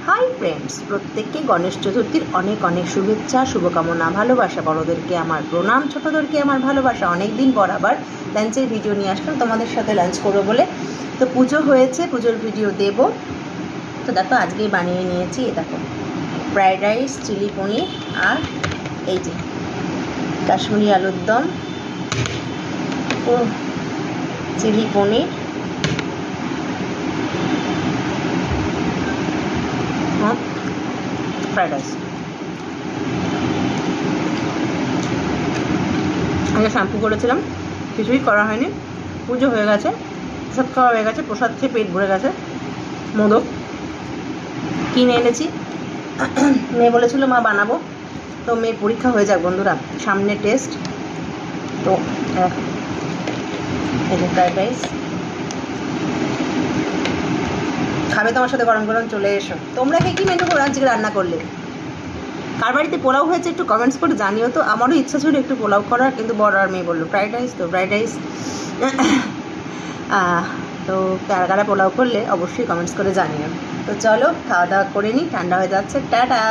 Hi friends, প্রত্যেককে গণেশ চতুর্থীর অনেক অনেক শুভেচ্ছা, শুভকামনা, ভালোবাসা। বড়োদেরকে আমার প্রণাম, ছোটোদেরকে আমার ভালোবাসা। অনেক দিন পর আবার লাঞ্চের ভিডিও নিয়ে আসলাম তোমাদের সাথে লাঞ্চ করবো বলে। তো পুজো হয়েছে, পুজোর ভিডিও দেব। তো দেখো আজকেই বানিয়ে নিয়েছি, দেখো ফ্রায়েড রাইস, চিলি পনির, আর এই যে কাশ্মীরি আলুর দম, চিলি পনির, ফ্রায়েড রাইস। আগে শ্যাম্পু করেছিলাম, কিছুই করা হয়নি। পুজো হয়ে গেছে, প্রসাদ খাওয়া হয়ে গেছে, প্রসাদ খেয়ে পেট ভরে গেছে। মোদক কিনে এনেছি, মেয়ে বলেছিল মা বানাবো, তো মেয়ের পরীক্ষা হয়ে যাক বন্ধুরা, সামনে টেস্ট। তো এই যে ফ্রায়েড রাইস খাবে তোমার সাথে, গরম গরম চলে এসো। তোমরা কি মেনু করে আজকে রান্না করলে? কার বাড়িতে পোলাও হয়েছে একটু কমেন্টস করে জানিও তো। আমারও ইচ্ছা ছিল একটু পোলাও করার, কিন্তু বড় আর মেয়ে বললো ফ্রায়েড রাইস, তো ফ্রায়েড রাইস। তো কারা কারা পোলাও করলে অবশ্যই কমেন্টস করে জানিও। তো চলো খাওয়া দাওয়া করে নিই, ঠান্ডা হয়ে যাচ্ছে। টাটা।